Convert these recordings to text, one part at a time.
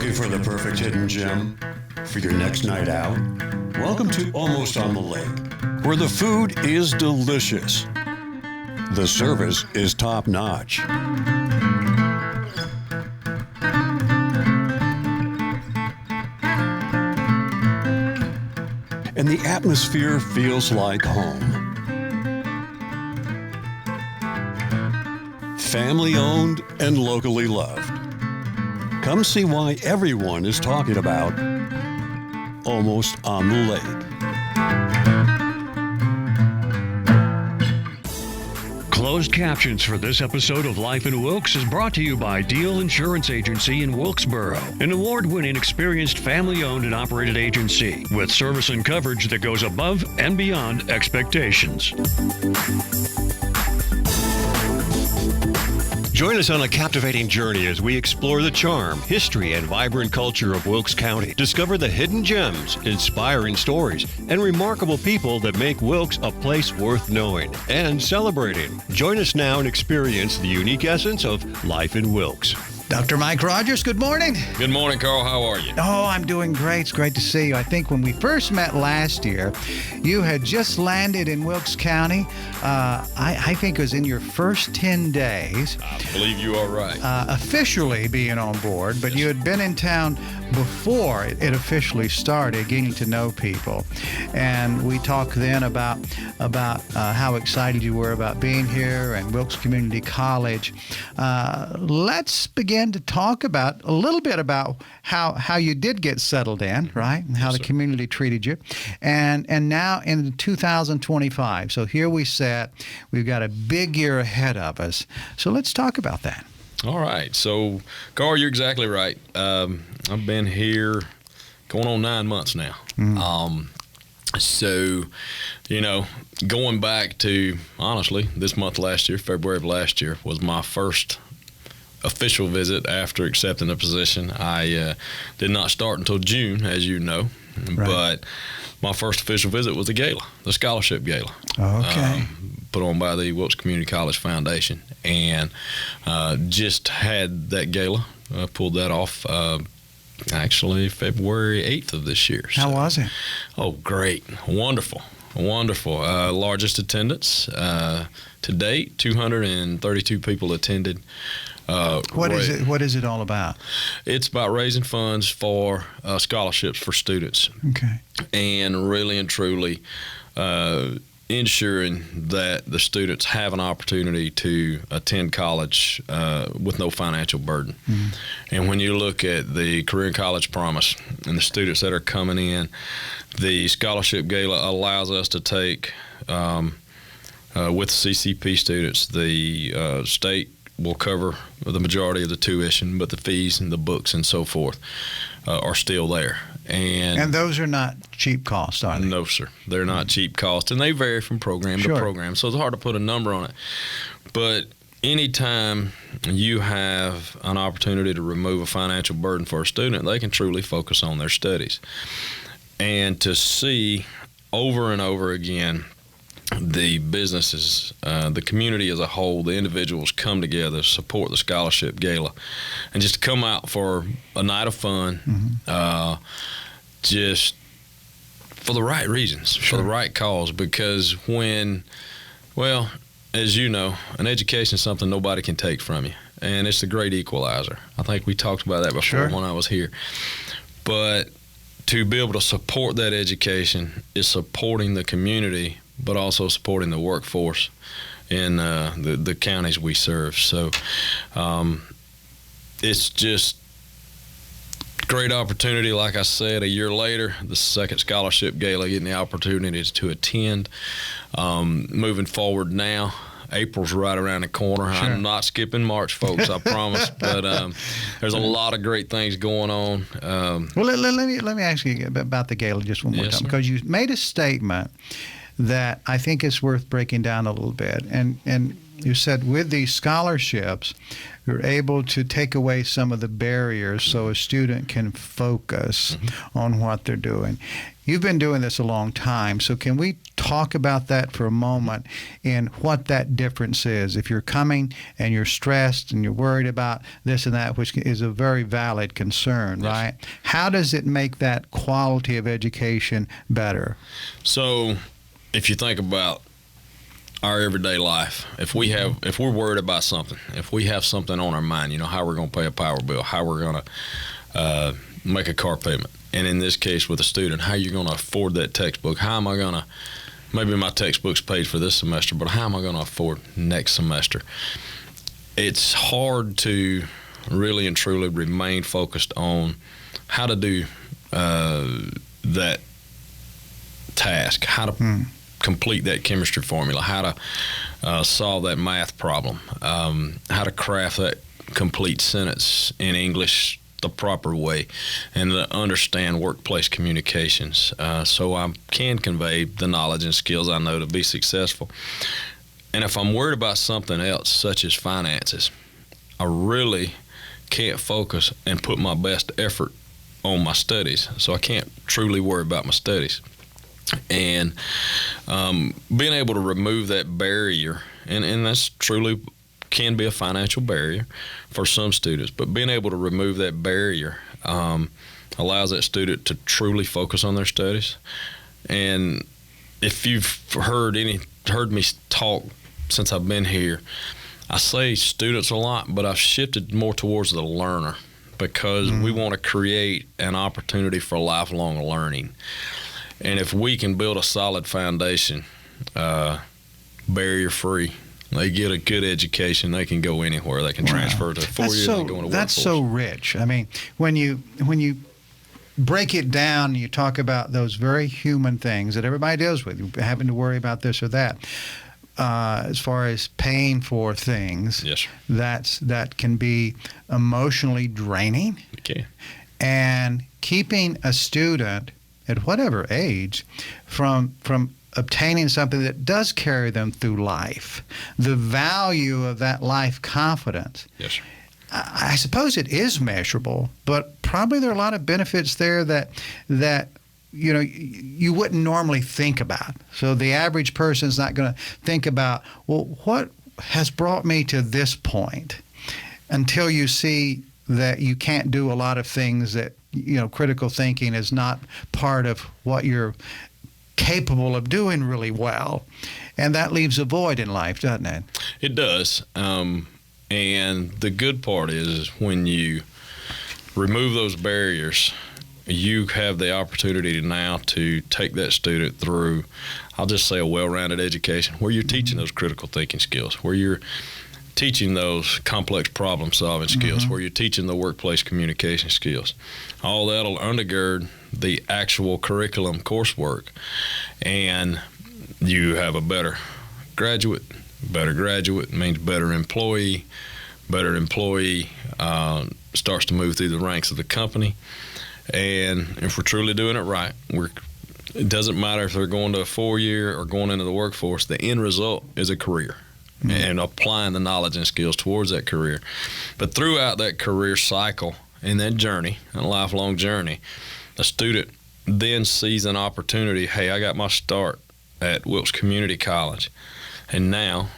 Looking for the perfect hidden gem for your next night out? Welcome to Almost on the Lake, where the food is delicious. The service is top-notch. And the atmosphere feels like home. Family-owned and locally loved. Come see why everyone is talking about Almost on the Lake. Closed captions for this episode of Life in Wilkes is brought to you by Deal Insurance Agency in Wilkesboro, an award-winning, experienced, family-owned and operated agency with service and coverage that goes above and beyond expectations. Join us on a captivating journey as we explore the charm, history, and vibrant culture of Wilkes County. Discover the hidden gems, inspiring stories, and remarkable people that make Wilkes a place worth knowing and celebrating. Join us now and experience the unique essence of life in Wilkes. Dr. Mike Rogers, good morning. Good morning, Carl. How are you? Oh, I'm doing great. It's great to see you. I think when we first met last year, you had just landed in Wilkes County. I think it was in your first 10 days. I believe you are right. Officially being on board, but you had been in town before it officially started, getting to know people. And we talked then about how excited you were about being here and Wilkes Community College. Let's begin to talk about a little bit about how you did get settled in, right? And how the community treated you. And now in 2025. So here we sit. We've got a big year ahead of us. So let's talk about that. All right. So, Carl, you're exactly right. I've been here going on 9 months now. So, going back to, honestly, this month last year, February of last year, was my first official visit after accepting the position. I did not start until June, as you know, but my first official visit was the gala, the scholarship gala. Okay. Put on by the Wilkes Community College Foundation, and just had that gala, pulled that off actually February 8th of this year. How was it? Oh, great. Wonderful. Largest attendance to date, 232 people attended. What is it all about? It's about raising funds for scholarships for students. Okay. And really and truly ensuring that the students have an opportunity to attend college with no financial burden. Mm-hmm. And when you look at the Career and College Promise and the students that are coming in, the Scholarship Gala allows us to take, with CCP students, the state will cover the majority of the tuition, but the fees and the books and so forth are still there. And those are not cheap costs, are they? No, sir. They're not cheap costs, and they vary from program to program, so it's hard to put a number on it. But anytime you have an opportunity to remove a financial burden for a student, they can truly focus on their studies. And to see over and over again the businesses, the community as a whole, the individuals come together to support the Scholarship Gala, and just to come out for a night of fun, just for the right reasons, for the right cause. Because as you know, an education is something nobody can take from you, and it's the great equalizer. I think we talked about that before when I was here. But to be able to support that education is supporting the community, but also supporting the workforce in the counties we serve. So it's just great opportunity. Like I said, a year later, the second Scholarship Gala, getting the opportunity to attend. Moving forward now, April's right around the corner. Sure. I'm not skipping March, folks, I promise. But there's a lot of great things going on. Well, let me ask you about the gala just one more time, because you made a statement that I think is worth breaking down a little bit. And you said with these scholarships, you're able to take away some of the barriers so a student can focus on what they're doing. You've been doing this a long time, so can we talk about that for a moment and what that difference is? If you're coming and you're stressed and you're worried about this and that, which is a very valid concern, yes. right? How does it make that quality of education better? So if you think about our everyday life, if we're worried about something, if we have something on our mind, how we're going to pay a power bill, how we're going to make a car payment, and in this case with a student, how you're going to afford that textbook, how am I going to, maybe my textbook's paid for this semester, but how am I going to afford next semester? It's hard to really and truly remain focused on how to do that task, how to complete that chemistry formula, how to solve that math problem, how to craft that complete sentence in English the proper way, and to understand workplace communications so I can convey the knowledge and skills I know to be successful. And if I'm worried about something else, such as finances, I really can't focus and put my best effort on my studies, so I can't truly worry about my studies. And being able to remove that barrier, and that's truly can be a financial barrier for some students, but being able to remove that barrier allows that student to truly focus on their studies. And if you've heard me talk since I've been here, I say students a lot, but I've shifted more towards the learner, because we want to create an opportunity for lifelong learning. And if we can build a solid foundation, barrier-free, they get a good education, they can go anywhere. They can transfer to 4 years and go into That's workforce. so rich. I mean, when you break it down and you talk about those very human things that everybody deals with, having to worry about this or that, as far as paying for things, yes, that can be emotionally draining. Okay. And keeping a student at whatever age from obtaining something that does carry them through life, the value of that life confidence. Yes, sir. I suppose it is measurable, but probably there are a lot of benefits there that you wouldn't normally think about. So the average person is not going to think about, well, what has brought me to this point, until you see that you can't do a lot of things that, critical thinking is not part of what you're capable of doing really well. And that leaves a void in life, doesn't it? It does. And the good part is when you remove those barriers, you have the opportunity now to take that student through, I'll just say, a well-rounded education where you're teaching those critical thinking skills, where you're teaching those complex problem-solving skills, where you're teaching the workplace communication skills. All that'll undergird the actual curriculum coursework, and you have a better graduate. Better graduate means better employee. Better employee starts to move through the ranks of the company. And if we're truly doing it right, it doesn't matter if they're going to a 4-year or going into the workforce, the end result is a career. And applying the knowledge and skills towards that career. But throughout that career cycle and that journey, a lifelong journey, a student then sees an opportunity. Hey, I got my start at Wilkes Community College, and now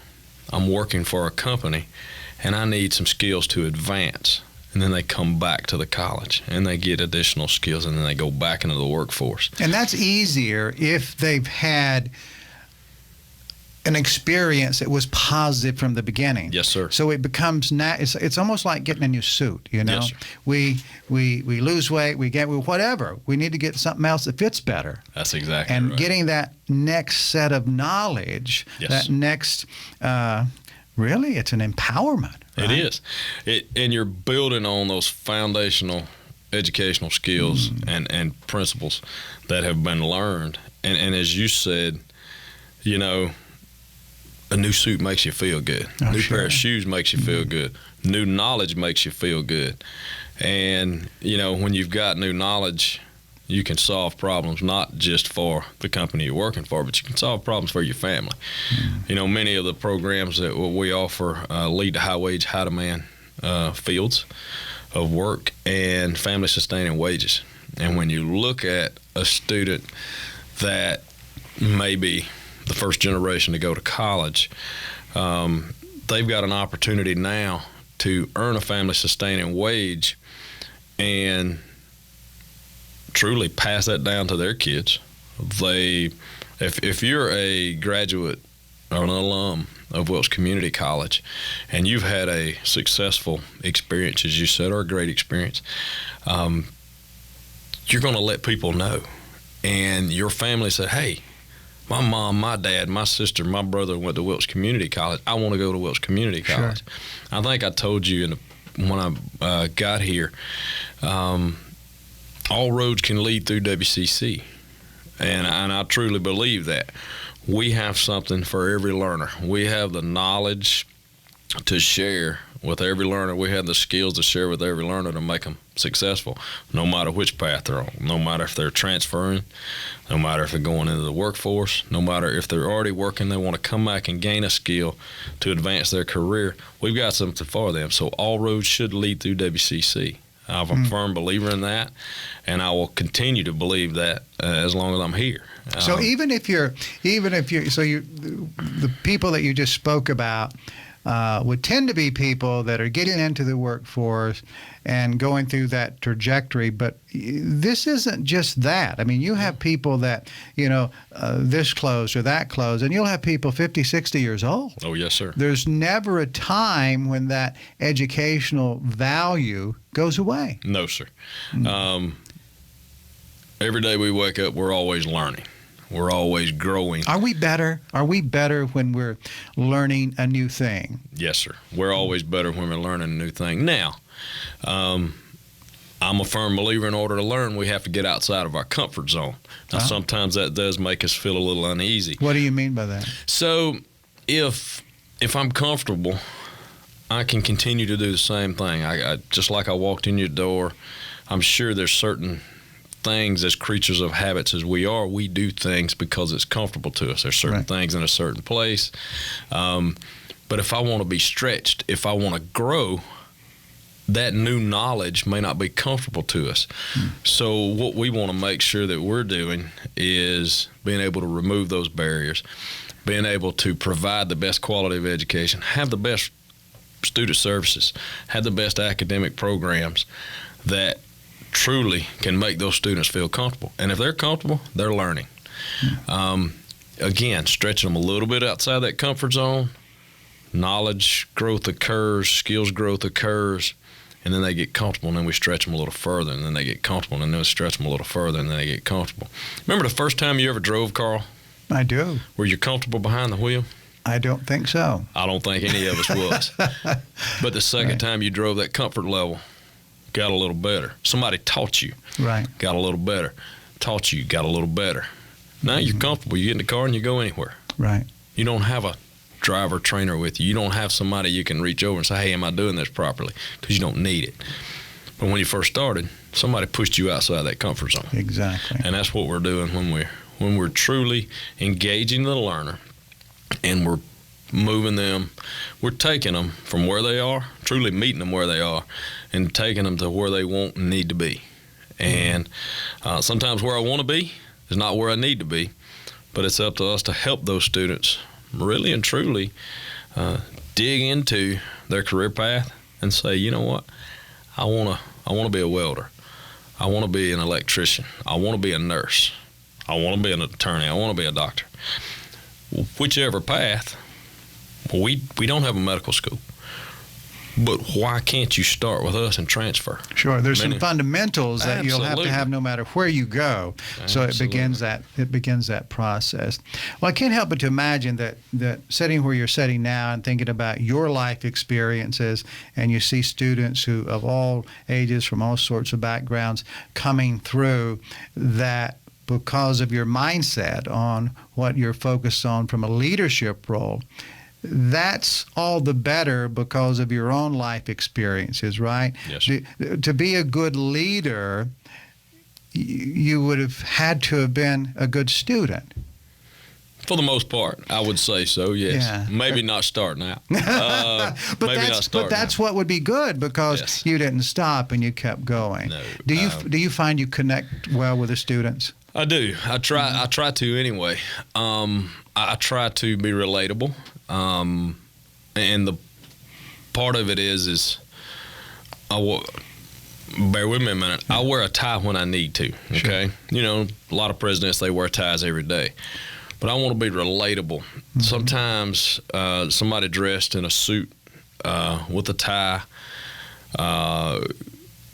I'm working for a company, and I need some skills to advance. And then they come back to the college, and they get additional skills, and then they go back into the workforce. And that's easier if they've had an experience that was positive from the beginning. Yes, sir. So it becomes it's almost like getting a new suit. Yes, sir. We lose weight, we get whatever. We need to get something else that fits better. That's exactly and right. Getting that next set of knowledge, yes, that next really, it's an empowerment. Right? It is. And you're building on those foundational educational skills and principles that have been learned. And as you said, a new suit makes you feel good. Oh, new sure. pair of shoes makes you feel good. New knowledge makes you feel good. And, when you've got new knowledge, you can solve problems not just for the company you're working for, but you can solve problems for your family. Many of the programs that we offer lead to high wage, high demand fields of work and family sustaining wages. And when you look at a student that may be the first generation to go to college, they've got an opportunity now to earn a family sustaining wage and truly pass that down to their kids. If you're a graduate or an alum of Wilkes Community College and you've had a successful experience, as you said, or a great experience, you're going to let people know. And your family said, hey, my mom, my dad, my sister, my brother went to Wilkes Community College. I want to go to Wilkes Community College. Sure. I think I told you when I got here, all roads can lead through WCC. And I truly believe that. We have something for every learner. We have the knowledge to share with every learner. We have the skills to share with every learner to make them successful, no matter which path they're on, no matter if they're transferring, no matter if they're going into the workforce, no matter if they're already working, they want to come back and gain a skill to advance their career. We've got something for them. So all roads should lead through WCC. I'm a firm believer in that, and I will continue to believe that as long as I'm here. So the people that you just spoke about would tend to be people that are getting into the workforce and going through that trajectory. But this isn't just that. I mean, you have people that, this close or that close, and you'll have people 50, 60 years old. Oh, yes, sir. There's never a time when that educational value goes away. No, sir. Every day we wake up, we're always learning. We're always growing. Are we better? Are we better when we're learning a new thing? Yes, sir. We're always better when we're learning a new thing. Now, I'm a firm believer in order to learn, we have to get outside of our comfort zone. Now, sometimes that does make us feel a little uneasy. What do you mean by that? So if I'm comfortable, I can continue to do the same thing. I just like I walked in your door, I'm sure there's certain things as creatures of habits as we are, we do things because it's comfortable to us. There's certain things in a certain place. But if I want to be stretched, if I want to grow, that new knowledge may not be comfortable to us. So what we want to make sure that we're doing is being able to remove those barriers, being able to provide the best quality of education, have the best student services, have the best academic programs that truly can make those students feel comfortable. And if they're comfortable, they're learning. Again, stretching them a little bit outside that comfort zone, knowledge growth occurs, skills growth occurs, and then they get comfortable, and then we stretch them a little further, and then they get comfortable, and then we stretch them a little further, and then they get comfortable. Remember the first time you ever drove, Carl? I do. Were you comfortable behind the wheel? I don't think so. I don't think any of us was. But the second time you drove, that comfort level got a little better. Somebody taught you. Right. Got a little better. Taught you, got a little better. Now you're comfortable. You get in the car and you go anywhere. Right. You don't have a driver trainer with you. You don't have somebody you can reach over and say, hey, am I doing this properly? Because you don't need it. But when you first started, somebody pushed you outside that comfort zone. Exactly. And that's what we're doing when we're truly engaging the learner and we're moving them, we're taking them from where they are, truly meeting them where they are, and taking them to where they want and need to be. And sometimes where I want to be is not where I need to be, but it's up to us to help those students really and truly dig into their career path and say, you know what, I want to be a welder. I want to be an electrician. I want to be a nurse. I want to be an attorney. I want to be a doctor. Whichever path. We don't have a medical school, but why can't you start with us and transfer? Sure, there's some fundamentals that you'll have to have no matter where you go. So it begins that process. Well, I can't help but to imagine that sitting where you're sitting now and thinking about your life experiences, and you see students who of all ages from all sorts of backgrounds coming through, that because of your mindset on what you're focused on from a leadership role, that's all the better because of your own life experiences, right? Yes. To be a good leader, you would have had to have been a good student. For the most part, I would say so. Yes. Yeah. Maybe not starting out. But that's what would be good, because you didn't stop and you kept going. No, do you find you connect well with the students? I do. I try to anyway. I try to be relatable, and the part of it is bear with me a minute. I wear a tie when I need to. Okay. Sure. A lot of presidents, they wear ties every day. But I want to be relatable. Mm-hmm. Sometimes somebody dressed in a suit with a tie,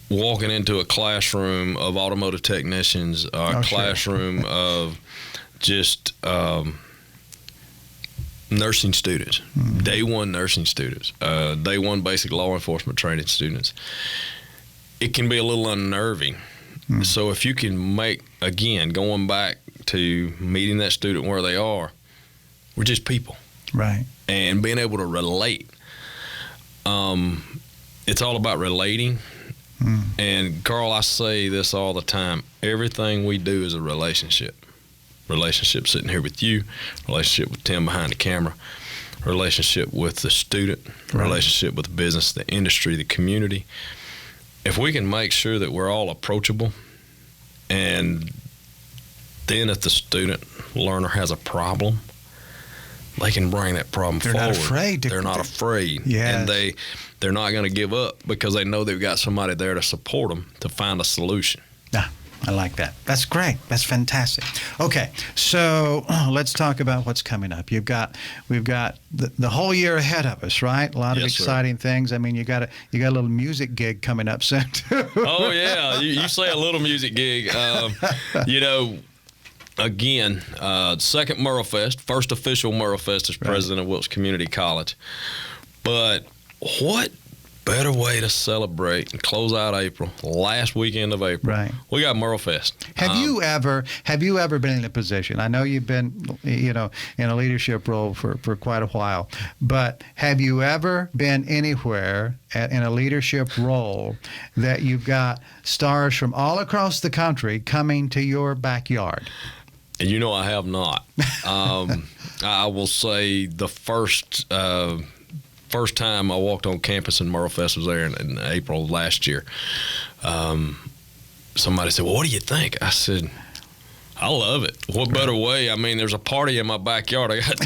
walking into a classroom of automotive technicians, or a classroom of just nursing students, mm-hmm. Day one nursing students, day one basic law enforcement training students. It can be a little unnerving. Mm-hmm. So if you can make, again, going back to meeting that student where they are, we're just people. Right. And being able to relate. It's all about relating. Mm. And Carl, I say this all the time. Everything we do is a relationship. Relationship sitting here with you, relationship with Tim behind the camera, relationship with the student, right. Relationship with the business, the industry, the community. If we can make sure that we're all approachable, and then if the student learner has a problem, they can bring that problem forward. They're not afraid. They're not afraid. Yes. And they're not going to give up, because they know they've got somebody there to support them to find a solution. Yeah, I like that. That's great. That's fantastic. Okay, so let's talk about what's coming up. We've got the whole year ahead of us, right? A lot of exciting things. I mean, you got a little music gig coming up soon too. Oh yeah, you say a little music gig. Again, second MerleFest, first official MerleFest as president of Wilkes Community College. But what better way to celebrate and close out April, last weekend of April? Right. We got MerleFest. Have you ever been in a position? I know you've been, in a leadership role for quite a while, but have you ever been anywhere in a leadership role that you've got stars from all across the country coming to your backyard? And I have not. I will say the first time I walked on campus and MerleFest was there in April last year. Somebody said, "Well, what do you think?" I said, "I love it. What better way? I mean, there's a party in my backyard. I got,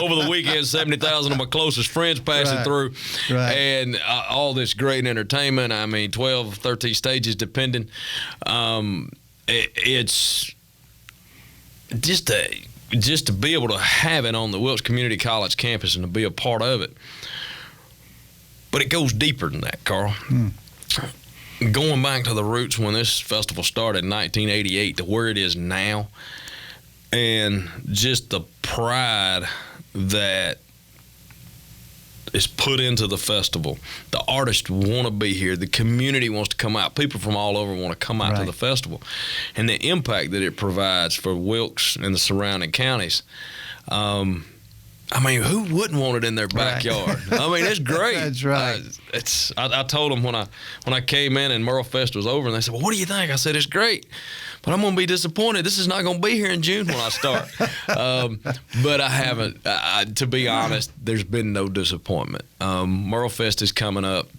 over the weekend, 70,000 of my closest friends passing through, and all this great entertainment. I mean, 12, 13 stages, depending. It's just to be able to have it on the Wilkes Community College campus and to be a part of it. But it goes deeper than that, Carl. Going back to the roots when this festival started in 1988 to where it is now, and just the pride that is put into the festival. The artists want to be here. The community wants to come out. People from all over want to come out to the festival. And the impact that it provides for Wilkes and the surrounding counties. I mean, who wouldn't want it in their backyard? I mean, it's great. That's right. I told them when I came in and MerleFest was over, and they said, "Well, what do you think?" I said, "It's great, but I'm going to be disappointed. This is not going to be here in June when I start." But I haven't. To be honest, there's been no disappointment. MerleFest is coming up.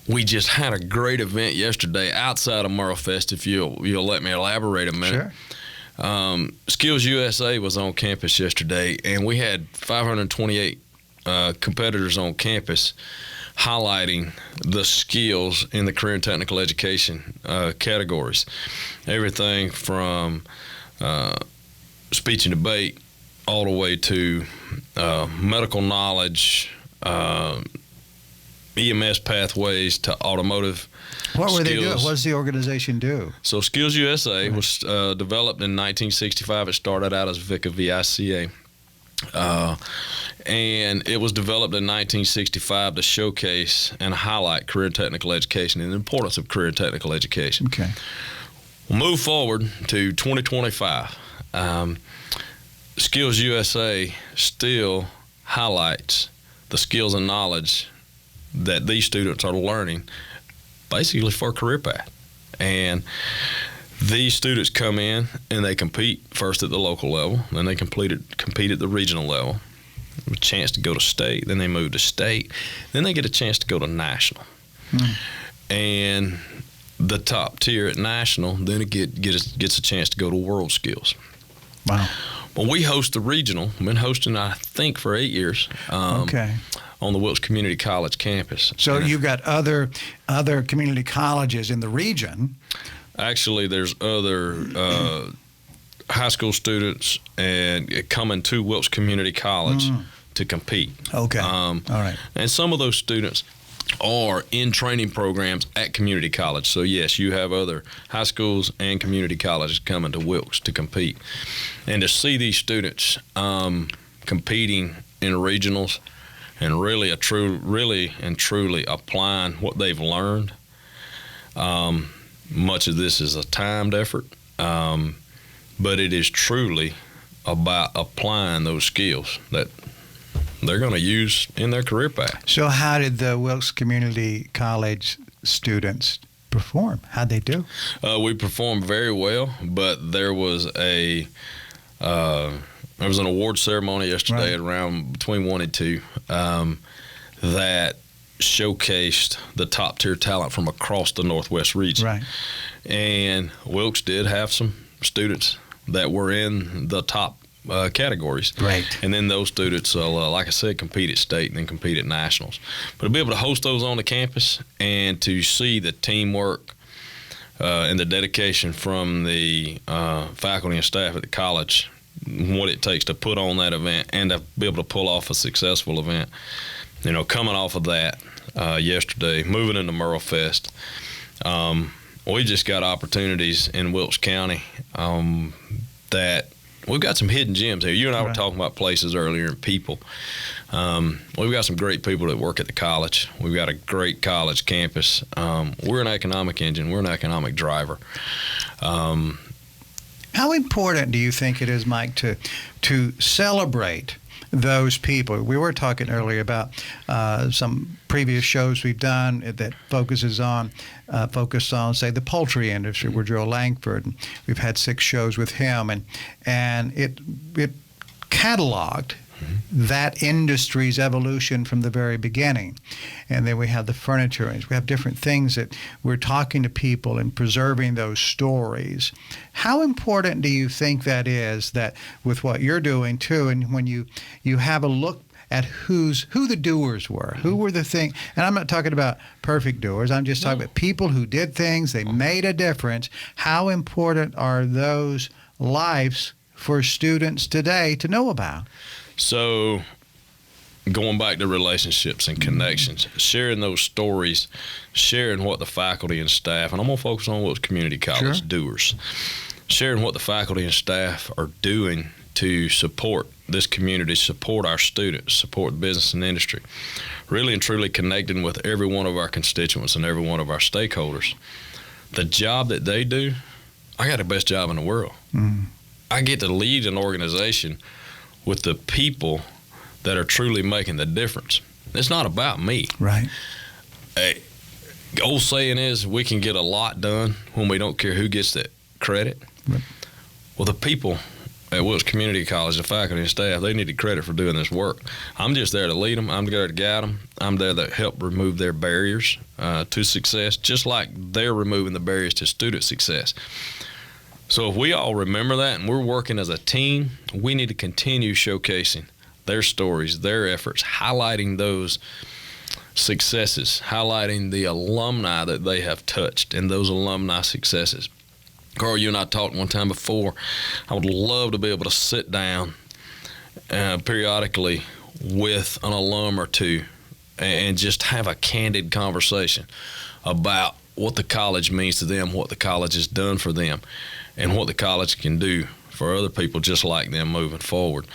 We just had a great event yesterday outside of MerleFest, if you'll let me elaborate a minute. Sure. SkillsUSA was on campus yesterday, and we had 528 competitors on campus highlighting the skills in the career and technical education categories. Everything from speech and debate all the way to medical knowledge, EMS pathways to automotive. What were they doing? What does the organization do? So SkillsUSA was developed in 1965. It started out as VICA. And it was developed in 1965 to showcase and highlight career and technical education and the importance of career and technical education. Okay. We'll move forward to 2025. SkillsUSA still highlights the skills and knowledge that these students are learning basically for a career path. And These students come in and they compete first at the local level, then they compete at the regional level, a chance to go to state, then they move to state, then they get a chance to go to national. And the top tier at national, then it gets a chance to go to World Skills. Wow. Well, we host the regional. We've been hosting, I think, for 8 years. On the Wilkes Community College campus. So you've got other community colleges in the region. Actually, there's other high school students and coming to Wilkes Community College to compete. Okay. All right. And some of those students are in training programs at community college. So yes, you have other high schools and community colleges coming to Wilkes to compete. And to see these students competing in regionals and really and truly applying what they've learned, much of this is a timed effort, but it is truly about applying those skills that they're going to use in their career path. So how did the Wilkes Community College students perform? How'd they do? We performed very well, but there was an award ceremony yesterday at around between 1 and 2 that showcased the top tier talent from across the Northwest region. Right. And Wilkes did have some students that were in the top categories. Great. And then those students, like I said, compete at state and then compete at nationals. But to be able to host those on the campus and to see the teamwork and the dedication from the faculty and staff at the college, what it takes to put on that event and to be able to pull off a successful event. You know, coming off of that yesterday, moving into MerleFest, we just got opportunities in Wilkes County that we've got some hidden gems here. You and I were talking about places earlier and people. We've got some great people that work at the college. We've got a great college campus. We're an economic engine. We're an economic driver. How important do you think it is, Mike, to celebrate those people? We were talking earlier about some previous shows we've done that focus on, say, the poultry industry, where Joe Langford, and we've had 6 shows with him, and it cataloged that industry's evolution from the very beginning. And then we have the furniture industry. We have different things that we're talking to people and preserving those stories. How important do you think that is, that with what you're doing too, and when you have a look at who the doers were, who were the thing, and I'm not talking about perfect doers, I'm just talking about people who did things, they made a difference. How important are those lives for students today to know about? So going back to relationships and connections, sharing those stories, sharing what the faculty and staff, and I'm going to focus on Wilkes Community College doers, sharing what the faculty and staff are doing to support this community, support our students, support the business and industry, really and truly connecting with every one of our constituents and every one of our stakeholders. The job that they do, I got the best job in the world. I get to lead an organization with the people that are truly making the difference. It's not about me. Right. Old saying is, we can get a lot done when we don't care who gets that credit. Right. Well, the people at Wilkes Community College, the faculty and staff, they need the credit for doing this work. I'm just there to lead them. I'm there to guide them. I'm there to help remove their barriers to success, just like they're removing the barriers to student success. So if we all remember that and we're working as a team, we need to continue showcasing their stories, their efforts, highlighting those successes, highlighting the alumni that they have touched and those alumni successes. Carl, you and I talked one time before. I would love to be able to sit down periodically with an alum or two and just have a candid conversation about what the college means to them, what the college has done for them, and what the college can do for other people just like them moving forward.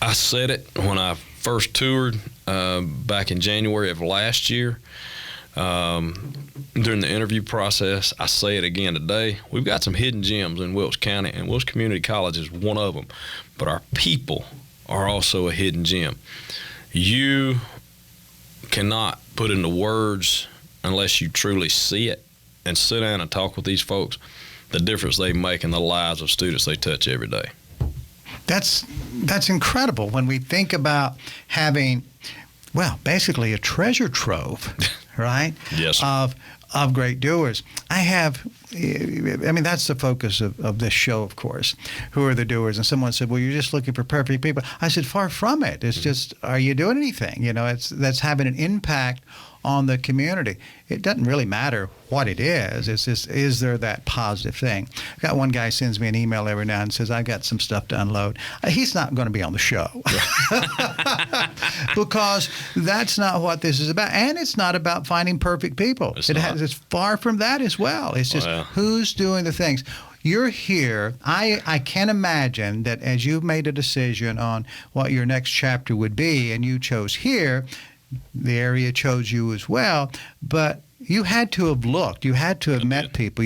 I said it when I first toured back in January of last year during the interview process. I say it again today. We've got some hidden gems in Wilkes County, and Wilkes Community College is one of them. But our people are also a hidden gem. You cannot put into words unless you truly see it and sit down and talk with these folks, the difference they make in the lives of students they touch every day. That's incredible when we think about having, well, basically a treasure trove, right? Yes, sir. Of great doers. That's the focus of this show, of course. Who are the doers? And someone said, well, you're just looking for perfect people. I said, far from it. It's just, are you doing anything? That's having an impact on the community. It doesn't really matter what it is. It's just, is there that positive thing? I got one guy sends me an email every now and says, I've got some stuff to unload. He's not going to be on the show because that's not what this is about. And it's not about finding perfect people. It's far from that as well. It's just who's doing the things. You're here. I can imagine that as you've made a decision on what your next chapter would be, and you chose here, the area chose you as well, but you had to have looked. You had to have met people.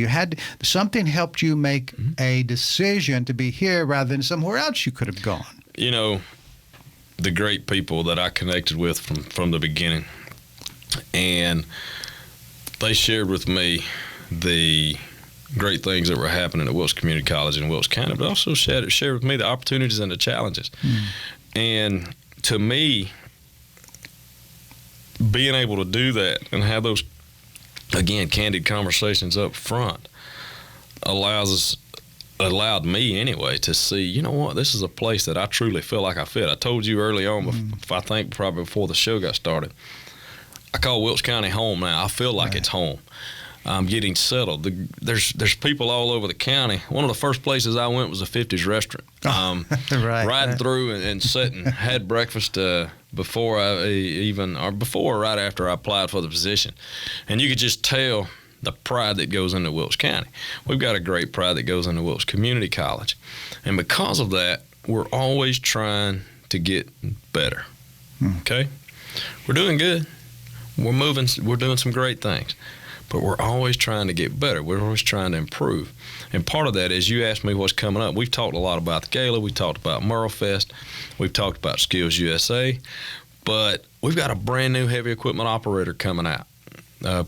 Something helped you make a decision to be here rather than somewhere else you could have gone. The great people that I connected with from the beginning, and they shared with me the great things that were happening at Wilkes Community College in Wilkes County, but also shared with me the opportunities and the challenges. And to me, being able to do that and have those, again, candid conversations up front allowed me anyway to see, this is a place that I truly feel like I fit. I told you early on, I think probably before the show got started, I call Wilkes County home now. I feel like it's home. I'm getting settled. There's people all over the county. One of the first places I went was a 50s restaurant. Riding through and sitting, had breakfast before or right after I applied for the position. And you could just tell the pride that goes into Wilkes County. We've got a great pride that goes into Wilkes Community College. And because of that, we're always trying to get better. Okay? We're doing good. We're moving. We're doing some great things. But we're always trying to get better. We're always trying to improve. And part of that is, you asked me what's coming up. We've talked a lot about the gala. We talked about MerleFest. We've talked about SkillsUSA. But we've got a brand new heavy equipment operator coming out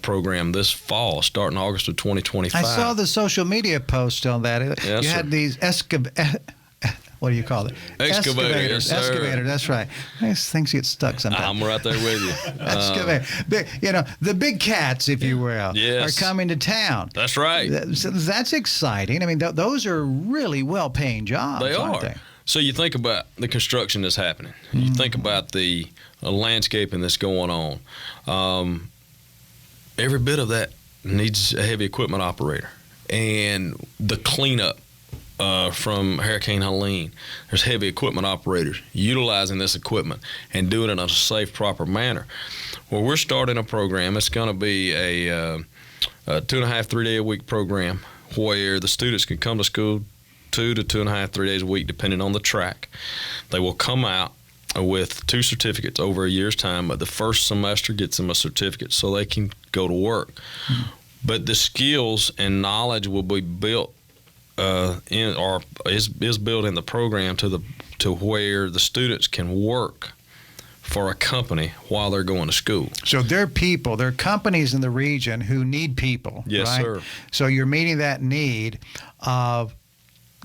program this fall, starting August of 2025. I saw the social media post on that. Yes, you had these what do you call it? Excavators. Excavator, that's right. These things get stuck sometimes. I'm right there with you. Excavator. The big cats, if you will, are coming to town. That's right. That's exciting. I mean, those are really well-paying jobs. They aren't are. They? So you think about the construction that's happening. You think about the landscaping that's going on. Every bit of that needs a heavy equipment operator. And the cleanup from Hurricane Helene, there's heavy equipment operators utilizing this equipment and doing it in a safe, proper manner. Well, we're starting a program. It's going to be a 2.5, 3 day a week program where the students can come to school 2 to 2.5, 3 days a week, depending on the track. They will come out with 2 certificates over a year's time, but the first semester gets them a certificate so they can go to work. But the skills and knowledge will be built is built in the program to where the students can work for a company while they're going to school. So there are companies in the region who need people. Yes, right? sir. So you're meeting that need of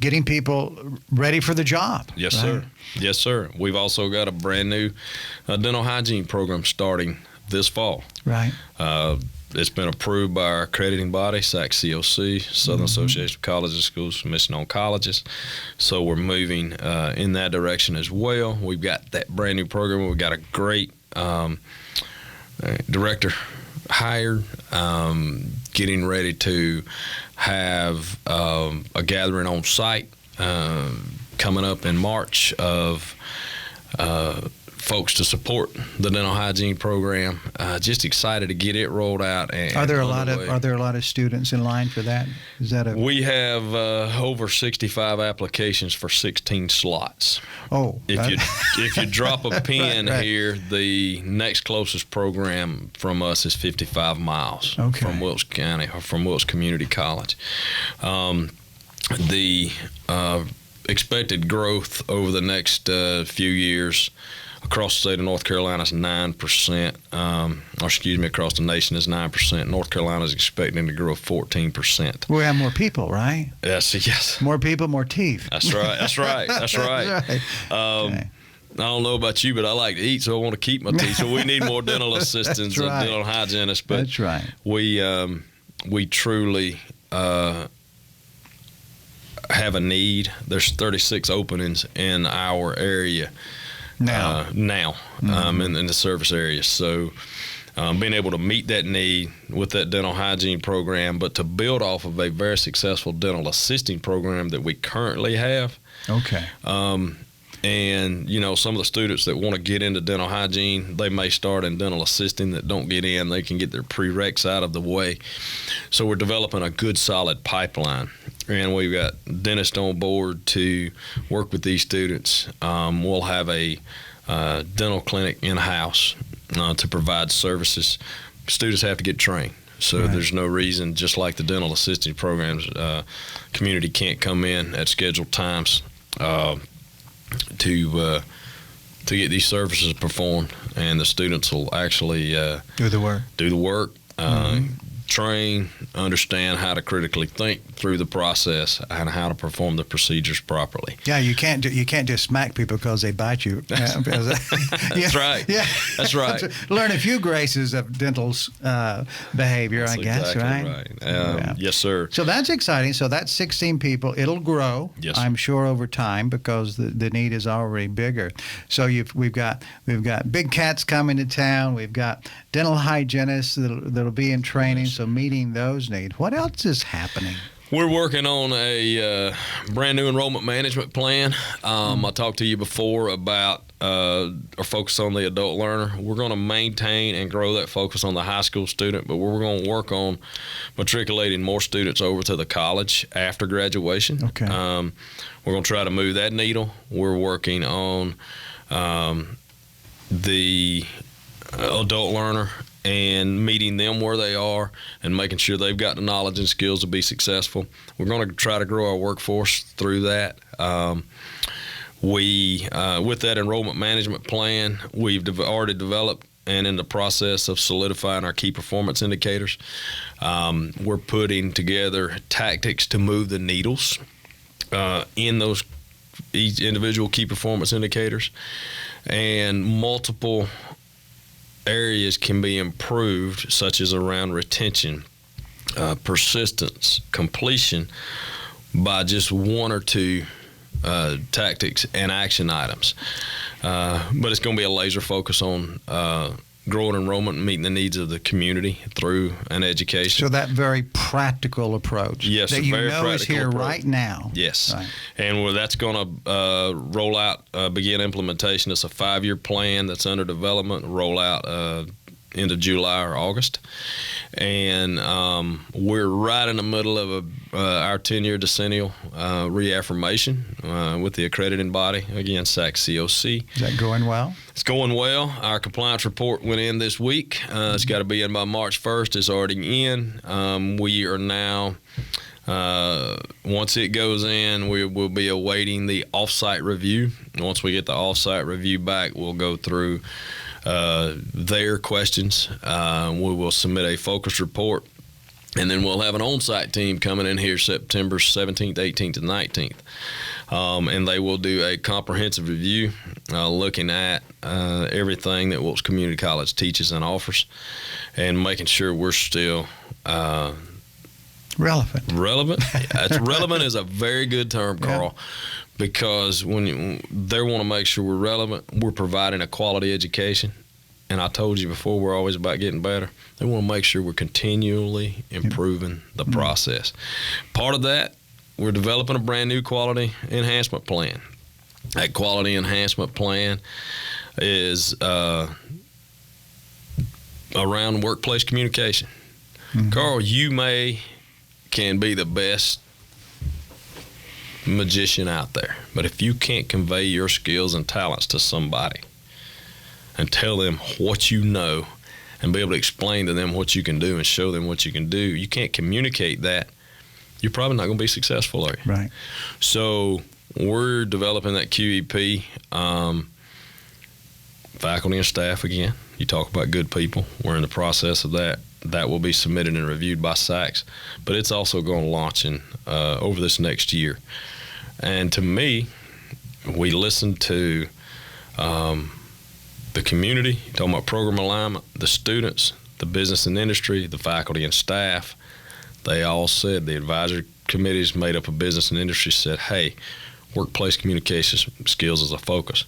getting people ready for the job. Yes, right? sir. Yes, sir. We've also got a brand new dental hygiene program starting this fall. Right. It's been approved by our accrediting body, SACCOC, Southern Association of Colleges and Schools, Mission-owned colleges. So we're moving in that direction as well. We've got that brand new program. We've got a great director hired, getting ready to have a gathering on site coming up in March of folks to support the dental hygiene program. Just excited to get it rolled out. And are there a lot of students in line for that? We have over 65 applications for 16 slots. Oh, if you drop a pin here, the next closest program from us is 55 miles from Wilkes County, or from Wilkes Community College. The expected growth over the next few years across the state of North Carolina is 9%. Across the nation is 9%. North Carolina is expecting to grow 14%. We have more people, right? Yes. More people, more teeth. That's right. That's right. Okay. I don't know about you, but I like to eat, so I want to keep my teeth. So we need more dental assistants and dental hygienists. But that's right. We truly have a need. There's 36 openings in our area now. In the service area. So being able to meet that need with that dental hygiene program, but to build off of a very successful dental assisting program that we currently have. Okay. And, some of the students that want to get into dental hygiene, they may start in dental assisting that don't get in. They can get their prereqs out of the way. So we're developing a good, solid pipeline. And we've got dentists on board to work with these students. We'll have a dental clinic in-house to provide services. Students have to get trained. So there's no reason, just like the dental assisting programs, community can't come in at scheduled times to get these services performed, and the students will actually do the work, train, understand how to critically think through the process and how to perform the procedures properly. Yeah, you can't just smack people because they bite you. That's right. Yeah, that's right. Learn a few graces of dental behavior, that's I guess. Exactly right. Yes, sir. So that's exciting. So that's 16 people. It'll grow, yes, I'm sure, over time because the need is already bigger. So we've got big cats coming to town. We've got dental hygienists that'll be in training. So meeting those needs. What else is happening? We're working on a brand new enrollment management plan. I talked to you before about our focus on the adult learner. We're going to maintain and grow that focus on the high school student, but we're going to work on matriculating more students over to the college after graduation. Okay. We're going to try to move that needle. We're working on the adult learner and meeting them where they are and making sure they've got the knowledge and skills to be successful. We're going to try to grow our workforce through that. With that enrollment management plan, we've already developed and in the process of solidifying our key performance indicators. We're putting together tactics to move the needles in those each individual key performance indicators, and multiple areas can be improved, such as around retention, persistence, completion, by just one or two tactics and action items. But it's going to be a laser focus on growing enrollment and meeting the needs of the community through an education. So that very practical approach yes, that you know is here approach right now. Yes. Right. And that's going to roll out, begin implementation. It's a 5-year plan that's under development, roll out into July or August. And we're right in the middle of our 10-year decennial reaffirmation with the accrediting body, again, SAC-COC. Is that going well? It's going well. Our compliance report went in this week. It's got to be in by March 1st. It's already in. We are now, once it goes in, we will be awaiting the off-site review. Once we get the off-site review back, we'll go through their questions. We will submit a focus report, and then we'll have an on-site team coming in here September 17th, 18th, and 19th. And they will do a comprehensive review looking at everything that Wilkes Community College teaches and offers, and making sure we're still relevant. Relevant is a very good term, Carl. Yeah. Because when they want to make sure we're relevant, we're providing a quality education. And I told you before, we're always about getting better. They want to make sure we're continually improving the process. Part of that, we're developing a brand new quality enhancement plan. That quality enhancement plan is around workplace communication. Mm-hmm. Carl, you can be the best magician out there, but if you can't convey your skills and talents to somebody and tell them what you know and be able to explain to them what you can do and show them what you can do, you can't communicate that, you're probably not going to be successful, are you? Right. So we're developing that QEP. faculty and staff again. You talk about good people. We're in the process of that. That will be submitted and reviewed by SACS, but it's also going to launch over this next year. And to me, we listen to the community, talking about program alignment, the students, the business and industry, the faculty and staff. They all said, the advisory committees made up of business and industry said, hey, workplace communications skills is a focus.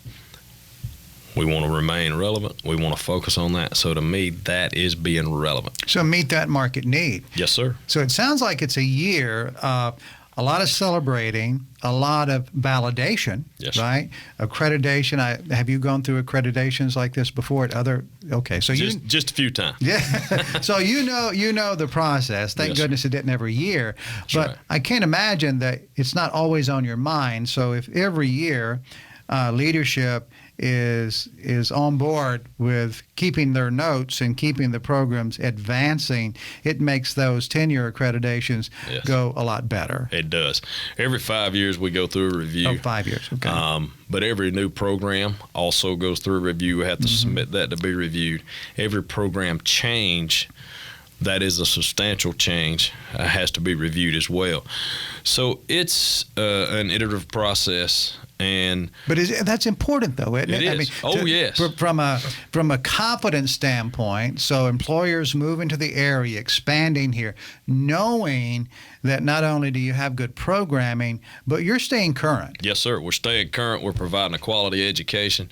We want to remain relevant. We want to focus on that. So to me, that is being relevant. So meet that market need. Yes, sir. So it sounds like it's a year of a lot of celebrating, a lot of validation, yes, right? Accreditation. Have you gone through accreditations like this before at other? Okay, so just a few times. Yeah. So you know the process. Thank yes, goodness it didn't every year. That's but right. I can't imagine that it's not always on your mind. So if every year leadership is on board with keeping their notes and keeping the programs advancing, it makes those tenure accreditations yes, go a lot better. It does. Every 5 years we go through a review. Oh, 5 years, okay. But every new program also goes through a review. We have to submit that to be reviewed. Every program change that is a substantial change has to be reviewed as well. So it's an iterative process. But that's important, though, isn't it? It is. Yes. From a confidence standpoint, so employers moving to the area, expanding here, knowing that not only do you have good programming, but you're staying current. Yes, sir. We're staying current. We're providing a quality education,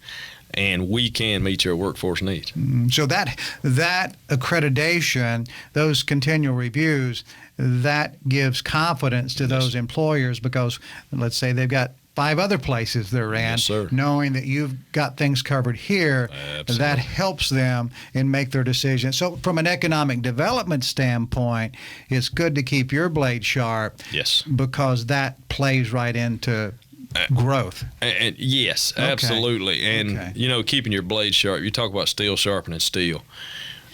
and we can meet your workforce needs. So that accreditation, those continual reviews, that gives confidence to those employers because, let's say they've got 5 other places they're in, yes, sir, knowing that you've got things covered here, absolutely, that helps them and make their decision. So from an economic development standpoint, it's good to keep your blade sharp, yes, because that plays right into growth. And yes, okay, absolutely. And, keeping your blade sharp, you talk about steel sharpening steel.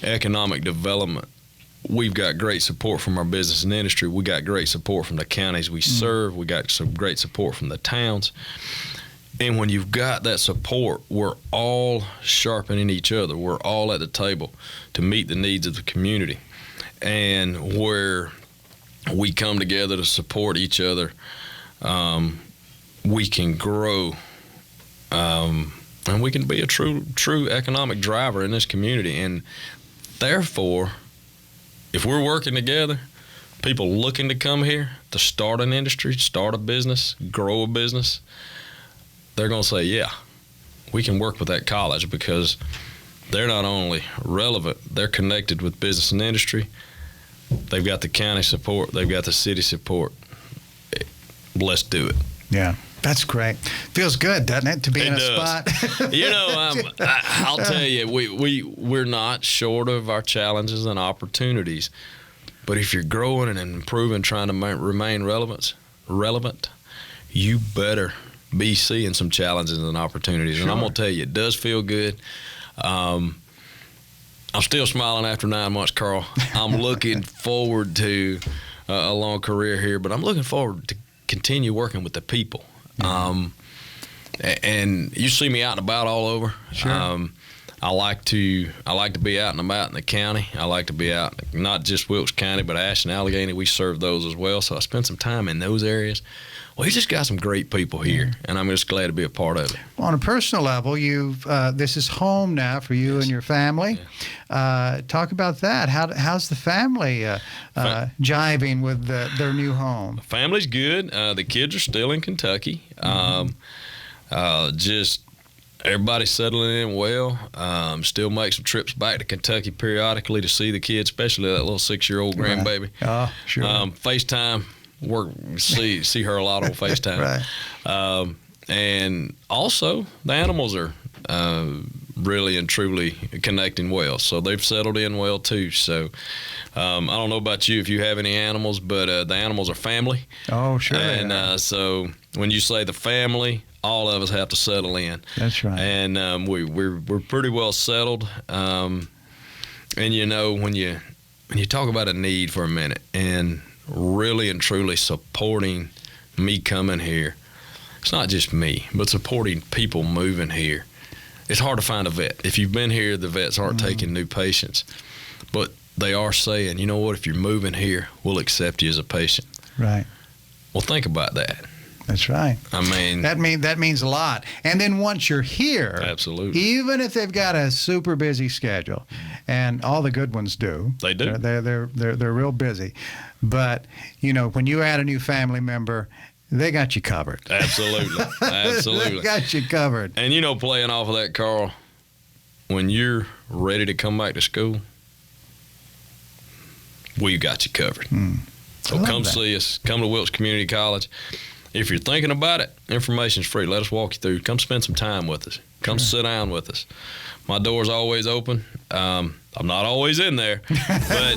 Economic development, we've got great support from our business and industry. We got great support from the counties we serve. We got some great support from the towns. And when you've got that support, we're all sharpening each other. We're all at the table to meet the needs of the community. And where we come together to support each other, we can grow, and we can be a true economic driver in this community. And therefore, if we're working together, people looking to come here to start an industry, start a business, grow a business, they're going to say, yeah, we can work with that college because they're not only relevant, they're connected with business and industry. They've got the county support. They've got the city support. Let's do it. Yeah. That's great. Feels good, doesn't it, to be in a spot? I'll tell you, we're not short of our challenges and opportunities. But if you're growing and improving, trying to remain relevant, you better be seeing some challenges and opportunities. Sure. And I'm going to tell you, it does feel good. I'm still smiling after 9 months, Carl. I'm looking forward to a long career here, but I'm looking forward to continue working with the people. And you see me out and about all over. Sure. I like to be out and about in the county. I like to be out, not just Wilkes County, but Ashland, Allegheny. We serve those as well. So I spend some time in those areas. Well, you just got some great people here, and I'm just glad to be a part of it. On a personal level, this is home now for you and your family. Yeah. Talk about that. How's the family jiving with their new home? Family's good. The kids are still in Kentucky. Just everybody's settling in well. Still make some trips back to Kentucky periodically to see the kids, especially that little 6-year-old grandbaby. Oh, sure. FaceTime. See her a lot on FaceTime. Right. And also the animals are really and truly connecting well, so they've settled in well too. So I don't know about you if you have any animals, but the animals are family. Oh, sure. And so when you say the family, all of us have to settle in. That's right. And we're pretty well settled. And when you talk about a need for a minute and really and truly supporting me coming here, it's not just me, but supporting people moving here. it's hard to find a vet. If you've been here, the vets aren't taking new patients. But they are saying, you know what, if you're moving here, we'll accept you as a patient. Right. Well, think about that. That's right. I mean, that means a lot. And then once you're here, absolutely, even if they've got a super busy schedule, and all the good ones do, they do. They're real busy. But you know, when you add a new family member, they got you covered. Absolutely, absolutely, they got you covered. And you know, playing off of that, Carl, when you're ready to come back to school, we got you covered. So come see us. Come to Wilkes Community College. If you're thinking about it, information's free. Let us walk you through. Come spend some time with us. Come sit down with us. My door's always open. I'm not always in there, but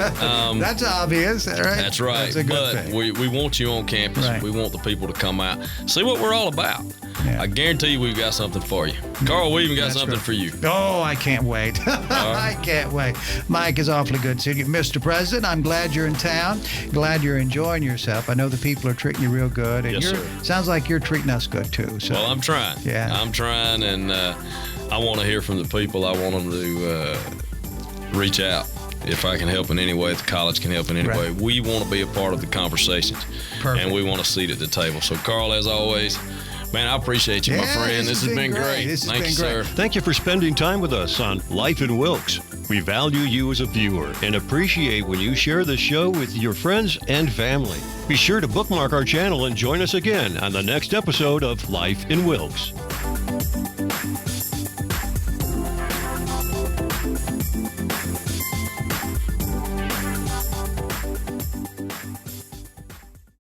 that's obvious, right? That's right. That's a good thing. We want you on campus. Right. We want the people to come out, see what we're all about. Yeah. I guarantee you we've got something for you. Carl, we even got something for you. Oh, I can't wait. I can't wait. Mike, is awfully good to see you. Mr. President, I'm glad you're in town. Glad you're enjoying yourself. I know the people are treating you real good. And Yes, sir. Sounds like you're treating us good, too. So. Well, I'm trying. Yeah. I'm trying, and I want to hear from the people. I want them to reach out. If I can help in any way, if the college can help in any way. We want to be a part of the conversations. Perfect. And we want a seat at the table. So, Carl, as always, man, I appreciate you, my friend. This has been great. Thank you, sir. Thank you for spending time with us on Life in Wilkes. We value you as a viewer and appreciate when you share the show with your friends and family. Be sure to bookmark our channel and join us again on the next episode of Life in Wilkes.